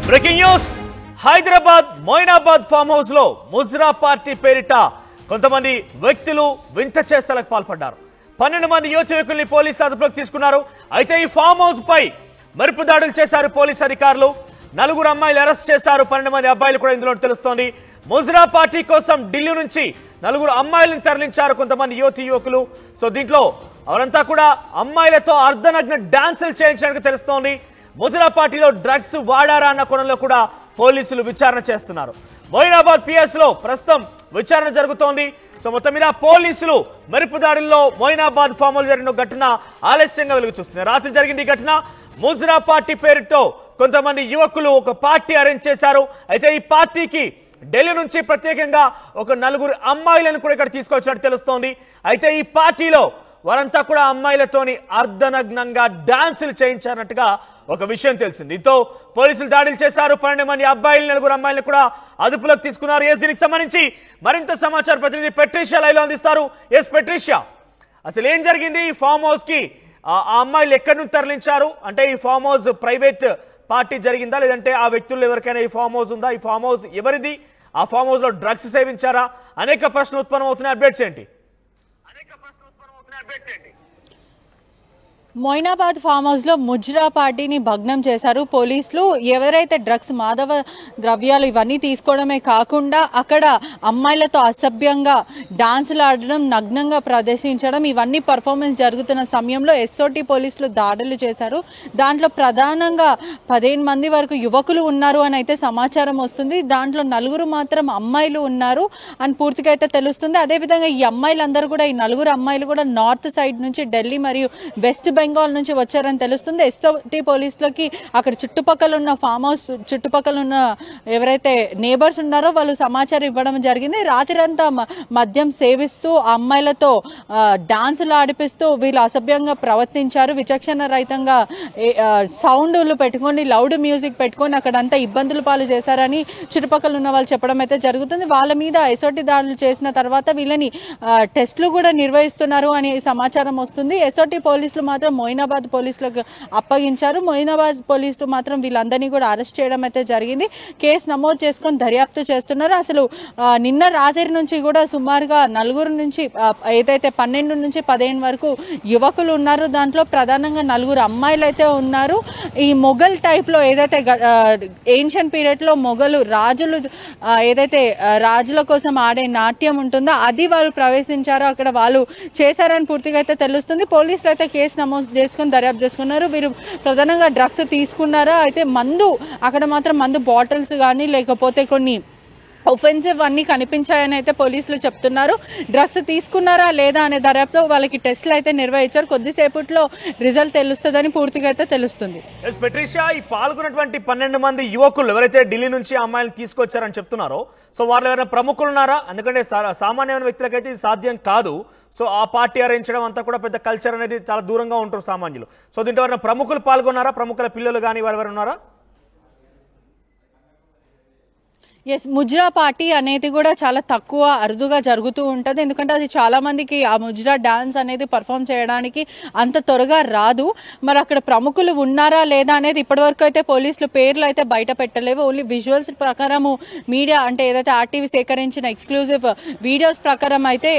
Breaking news Hyderabad Moinabad farm house లో mujra party పేరిట కొంతమంది వ్యక్తులు వింత చేష్టలకు పాల్పడ్డారు. 12 మంది యువకుల్ని పోలీసులు అదుపులోకి తీసుకున్నారు. అయితే ఈ ఫామ్ హౌస్ పై మెరుపు దాడులు చేశారు పోలీసు అధికారులు. 4 అమ్మాయిలు అరెస్ట్ చేశారు. 12 మంది అబ్బాయిలు కూడా ఇందులో తెలుస్తోంది. ముజ్రా పార్టీ కోసం ఢిల్లీ నుంచి 4 అమ్మాయిలను తరలించారు కొంతమంది యువకులు. సో దీంట్లో అవరంతా కూడా అమ్మాయిలతో అర్ధనగ్న డాన్సులు చేయించడానికి తెలుస్తోంది. ముజ్రా పార్టీలో డ్రగ్స్ వాడారా అన్న కోణంలో కూడా పోలీసులు విచారణ చేస్తున్నారు. మొయినాబాద్ పిఎస్ లో ప్రస్తుతం విచారణ జరుగుతోంది. సో మొత్తం మీద పోలీసులు మెరుపు దాడుల్లో మొయినాబాద్ ఫామ్ లో జరిగిన ఘటన ఆలస్యంగా వెలుగు చూస్తుంది. రాత్రి జరిగింది ఈ ఘటన. ముజ్రా పార్టీ పేరుతో కొంతమంది యువకులు ఒక పార్టీ అరేంజ్ చేశారు. అయితే ఈ పార్టీకి ఢిల్లీ నుంచి ప్రత్యేకంగా ఒక 4 అమ్మాయిలను కూడా ఇక్కడ తీసుకొచ్చినట్టు తెలుస్తోంది. అయితే ఈ పార్టీలో వారంతా కూడా అమ్మాయిలతోని అర్ధనగ్నంగా డాన్సులు చేయించారన్నట్టుగా ఒక విషయం తెలిసింది. దీంతో పోలీసులు దాడులు చేశారు. 12 మంది అబ్బాయిలు 4 అమ్మాయిలను కూడా అదుపులోకి తీసుకున్నారు. దీనికి సంబంధించి మరింత సమాచారం ప్రతినిధి పెట్రిషియా లైవ్ లో అందిస్తారు. పెట్రిషియా, అసలు ఏం జరిగింది? ఈ ఫామ్ హౌస్ కి ఆ అమ్మాయిలు ఎక్కడి నుంచి తరలించారు? అంటే ఈ ఫామ్ హౌస్ ప్రైవేట్ పార్టీ జరిగిందా, లేదంటే ఆ వ్యక్తులు ఎవరికైనా ఈ ఫామ్ హౌస్ ఉందా? ఈ ఫామ్ హౌస్ ఎవరిది? ఆ ఫామ్ హౌస్ లో డ్రగ్స్ సేవించారా? అనేక ప్రశ్నలు ఉత్పన్నం అవుతున్నాయి. అప్డేట్స్ ఏంటి? మొయినాబాద్ ఫామ్ హౌస్ లో ముజ్రా పార్టీని భగ్నం చేశారు పోలీసులు. ఎవరైతే డ్రగ్స్, మాదవ ద్రవ్యాలు ఇవన్నీ తీసుకోవడమే కాకుండా అక్కడ అమ్మాయిలతో అసభ్యంగా డాన్సులు ఆడడం, నగ్నంగా ప్రదర్శించడం, ఇవన్నీ పర్ఫార్మెన్స్ జరుగుతున్న సమయంలో ఎస్ఓటి పోలీసులు దాడులు చేశారు. దాంట్లో ప్రధానంగా 15 మంది వరకు యువకులు ఉన్నారు అని అయితే సమాచారం వస్తుంది. దాంట్లో 4 మాత్రం అమ్మాయిలు ఉన్నారు అని పూర్తిగా అయితే తెలుస్తుంది. అదేవిధంగా ఈ అమ్మాయిలందరూ కూడా, ఈ 4 అమ్మాయిలు కూడా నార్త్ సైడ్ నుంచి ఢిల్లీ మరియు వెస్ట్ బెంగాల్ నుంచి వచ్చారని తెలుస్తుంది. ఎస్ఓటి పోలీసులకి అక్కడ చుట్టుపక్కల ఉన్న ఫామ్ హౌస్ చుట్టుపక్కల ఉన్న ఎవరైతే నేబర్స్ ఉన్నారో వాళ్ళు సమాచారం ఇవ్వడం జరిగింది. రాత్రంతా మద్యం సేవిస్తూ అమ్మాయిలతో డాన్సులు ఆడిపిస్తూ వీళ్ళు అసభ్యంగా ప్రవర్తించారు. విచక్షణ రహితంగా సౌండ్లు పెట్టుకొని, లౌడ్ మ్యూజిక్ పెట్టుకొని అక్కడంతా ఇబ్బందులు పాలు చేశారని చుట్టుపక్కల ఉన్న వాళ్ళు చెప్పడం అయితే జరుగుతుంది. వాళ్ళ మీద ఎస్ఓటి దాడులు చేసిన తర్వాత వీళ్ళని టెస్టులు కూడా నిర్వహిస్తున్నారు అని సమాచారం వస్తుంది. ఎస్ఓటి పోలీసులు మాత్రం మొయినాబాద్ పోలీసులకు అప్పగించారు. మొయినాబాద్ పోలీసులు మాత్రం వీళ్ళందరినీ కూడా అరెస్ట్ చేయడం అయితే జరిగింది. కేసు నమోదు చేసుకొని దర్యాప్తు చేస్తున్నారు. అసలు నిన్న రాత్రి నుంచి కూడా సుమారుగా 4 నుంచి ఏదైతే 12 నుంచి 15 వరకు యువకులు ఉన్నారు. దాంట్లో ప్రధానంగా 4 అమ్మాయిలు అయితే ఉన్నారు. ఈ మొఘల్ టైప్ లో ఏదైతే ఏన్షియన్ పీరియడ్ లో మొఘలు రాజులు ఏదైతే రాజుల కోసం ఆడే నాట్యం ఉంటుందో అది వాళ్ళు ప్రవేశించారో అక్కడ వాళ్ళు చేశారని పూర్తిగా అయితే తెలుస్తుంది. పోలీసులు అయితే కేసు నమోదు చేసుకుని దర్యాప్తు చేసుకున్నారు. వీరు ప్రధానంగా డ్రగ్స్ తీసుకున్నారా, అయితే మందు అక్కడ మాత్రం మందు బాటిల్స్ కానీ లేకపోతే కొన్ని ఒఫెన్సివ్ అన్నీ కనిపించాయని అయితే పోలీసులు చెప్తున్నారు. డ్రగ్స్ తీసుకున్నారా లేదా అనే దర్యాప్తు వాళ్ళకి టెస్టులు అయితే నిర్వహించారు. కొద్దిసేపట్లో రిజల్ట్ తెలుస్తుందని పూర్తిగా అయితే తెలుస్తుంది. పెట్రిషియా, ఈ పాల్గొన్నటువంటి 12 మంది యువకులు ఎవరైతే ఢిల్లీ నుంచి అమ్మాయిలు తీసుకొచ్చారని చెప్తున్నారో, సో వాళ్ళు ఎవరైనా ప్రముఖులు ఉన్నారా? ఎందుకంటే సామాన్యమైన వ్యక్తులకైతే ఇది సాధ్యం కాదు. సో ఆ పార్టీ అరేంజడం అంతా కూడా పెద్ద కల్చర్ అనేది చాలా దూరంగా ఉంటారు సామాన్యులు. సో దీంట్లో ఎవరైనా ప్రముఖులు పాల్గొన్నారా? ప్రముఖుల పిల్లలు కానీ వారు ఎవరు ఉన్నారా? ముజ్రా పార్టీ అనేది కూడా చాలా తక్కువ, అరుదుగా జరుగుతూ ఉంటుంది. ఎందుకంటే అది చాలా మందికి ఆ ముజ్రా డాన్స్ అనేది పర్ఫామ్ చేయడానికి అంత త్వరగా రాదు. మరి అక్కడ ప్రముఖులు ఉన్నారా లేదా అనేది ఇప్పటివరకు అయితే పోలీసులు పేర్లు అయితే బయట పెట్టలేవు. ఓన్లీ విజువల్స్ ప్రకారము మీడియా అంటే ఏదైతే ఆర్టీవీ సేకరించిన ఎక్స్క్లూజివ్ వీడియోస్ ప్రకారం అయితే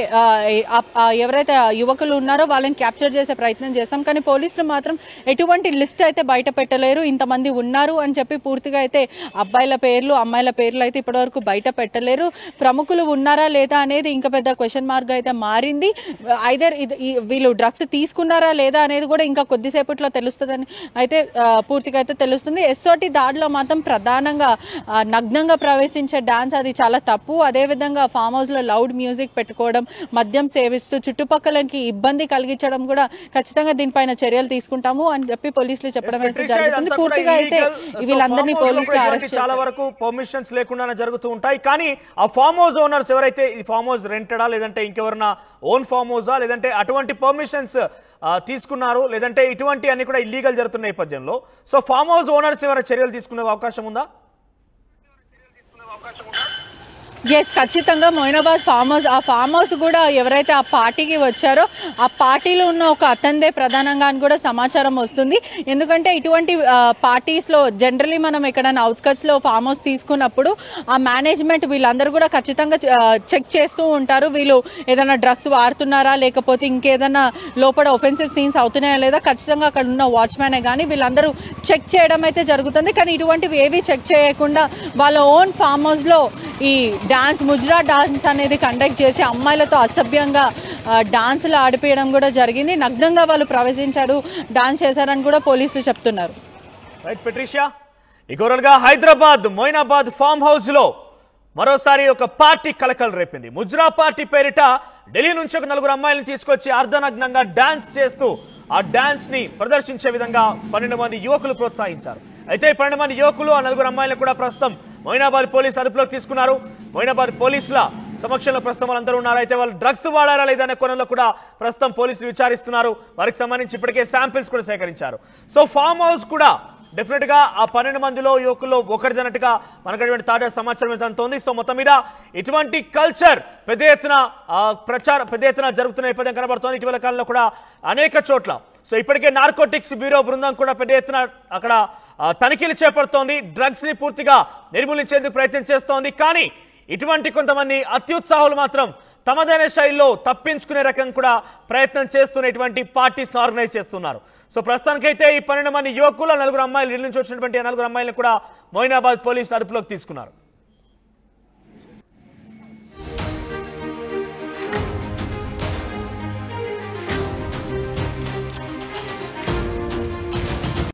ఎవరైతే యువకులు ఉన్నారో వాళ్ళని క్యాప్చర్ చేసే ప్రయత్నం చేస్తాం. కానీ పోలీసులు మాత్రం ఎటువంటి లిస్ట్ అయితే బయట పెట్టలేరు. ఇంతమంది ఉన్నారు అని చెప్పి పూర్తిగా అయితే అబ్బాయిల పేర్లు, అమ్మాయిల పేర్లు అయితే ఇప్పటివరకు బయట పెట్టలేరు. ప్రముఖులు ఉన్నారా లేదా అనేది ఇంకా పెద్ద క్వశ్చన్ మార్క్ అయితే మారింది. ఐదర్ వీళ్ళు డ్రగ్స్ తీసుకున్నారా లేదా అనేది కూడా ఇంకా కొద్దిసేపట్లో తెలుస్తుందని అయితే పూర్తిగా అయితే తెలుస్తుంది. ఎస్ఓటి దాడిలో మాత్రం ప్రధానంగా నగ్నంగా ప్రవేశించే డాన్స్ అది చాలా తప్పు. అదేవిధంగా ఫామ్ హౌస్ లో లౌడ్ మ్యూజిక్ పెట్టుకోవడం, మద్యం సేవిస్తూ చుట్టుపక్కలకి ఇబ్బంది కలిగించడం కూడా ఖచ్చితంగా దీనిపైన చర్యలు తీసుకుంటాము అని చెప్పి పోలీసులు చెప్పడం అయితే జరుగుతుంది. పూర్తిగా అయితే వీళ్ళందరినీ పోలీసులు అరెస్ట్ చేశారు. చాలా వరకు పర్మిషన్స్ లేకుండా జరుగుతూ ఉంటాయి. కానీ ఆ ఫామ్ హౌస్ ఓనర్స్ ఎవరైతే ఈ ఫామ్ హౌస్ రెంటెడా, లేదంటే ఇంకెవరన్నా ఓన్ ఫామ్ హౌసా, లేదంటే అటువంటి పర్మిషన్స్ తీసుకున్నారు, లేదంటే ఇటువంటి అన్ని కూడా ఇల్లీగల్ జరుగుతున్న నేపథ్యంలో సో ఫామ్ హౌస్ ఓనర్స్ ఎవరైనా చర్యలు తీసుకునే అవకాశం ఉందా? ఎస్, ఖచ్చితంగా మొయినాబాద్ ఫామ్ హౌస్, ఆ ఫామ్ హౌస్ కూడా ఎవరైతే ఆ పార్టీకి వచ్చారో ఆ పార్టీలో ఉన్న ఒక అతందే ప్రధానంగా అని కూడా సమాచారం వస్తుంది. ఎందుకంటే ఇటువంటి పార్టీస్లో జనరలీ మనం ఎక్కడైనా అవుట్స్కట్స్లో ఫామ్ హౌస్ తీసుకున్నప్పుడు ఆ మేనేజ్మెంట్ వీళ్ళందరూ కూడా ఖచ్చితంగా చెక్ చేస్తూ ఉంటారు. వీళ్ళు ఏదైనా డ్రగ్స్ వాడుతున్నారా లేకపోతే ఇంకేదైనా లోపల ఒఫెన్సివ్ సీన్స్ అవుతున్నాయా లేదా ఖచ్చితంగా అక్కడ ఉన్న వాచ్మ్యానే కానీ వీళ్ళందరూ చెక్ చేయడం అయితే జరుగుతుంది. కానీ ఇటువంటివి ఏవి చెక్ చేయకుండా వాళ్ళ ఓన్ ఫామ్ హౌస్లో ఈ డాన్స్, ముజ్రా డాన్స్ అనేది కండక్ట్ చేసి అమ్మాయిలతో అసభ్యంగా డాన్సులు ఆడిపోయడం కూడా జరిగింది. నగ్నంగా వాళ్ళు ప్రవేశించారు, డాన్స్ చేశారని కూడా పోలీసులు చెప్తున్నారు. రైట్ పెట్రిషియా, ఇకోరల్గా హైదరాబాద్ మొయినాబాద్ ఫామ్ హౌస్ లో మరోసారి ఒక పార్టీ కలకలు రేపింది. ముజ్రా పార్టీ పేరిట ఢిల్లీ నుంచి ఒక 4 అమ్మాయిలను తీసుకొచ్చి అర్ధనగ్నంగా డాన్స్ చేస్తూ ఆ డాన్స్ ని ప్రదర్శించే విధంగా 12 మంది యువకులు ప్రోత్సహించారు. అయితే 12 మంది యువకులు ఆ 4 అమ్మాయిలను కూడా ప్రస్తుతం మొయినాబాద్ పోలీసు అదుపులోకి తీసుకున్నారు. మొయినాబాద్ పోలీసుల సమక్షంలో ప్రస్తుతం వాళ్ళందరూ ఉన్నారు. అయితే వాళ్ళు డ్రగ్స్ వాడారా లేదనే కోణంలో కూడా ప్రస్తుతం పోలీసులు విచారిస్తున్నారు. వారికి సంబంధించి ఇప్పటికే శాంపిల్స్ కూడా సేకరించారు. సో ఫామ్ హౌస్ కూడా డెఫినెట్ గా ఆ 12 మందిలో యువకుల్లో ఒకరిదన్నట్టుగా మనకు తాజా సమాచారం అందుతోంది. సో మొత్తం మీద ఇటువంటి కల్చర్ పెద్ద ఎత్తున జరుగుతున్న నేపథ్యం కనబడుతోంది. ఇటీవల కాలంలో కూడా అనేక చోట్ల సో ఇప్పటికే నార్కోటిక్స్ బ్యూరో బృందం కూడా పెద్ద ఎత్తున అక్కడ తనిఖీలు చేపడుతోంది. డ్రగ్స్ ని పూర్తిగా నిర్మూలించేందుకు ప్రయత్నం చేస్తోంది. కానీ ఇటువంటి కొంతమంది అత్యుత్సాహులు మాత్రం తమదైన శైలిలో తప్పించుకునే రకం కూడా ప్రయత్నం చేస్తున్నటువంటి పార్టీస్ ను ఆర్గనైజ్ చేస్తున్నారు. సో ప్రస్తుతానికైతే ఈ 12 మంది యువకులు 4 అమ్మాయిలు ఢిల్లీ నుంచి వచ్చినటువంటి 4 అమ్మాయిలను కూడా మొయినాబాద్ పోలీసు అదుపులోకి తీసుకున్నారు.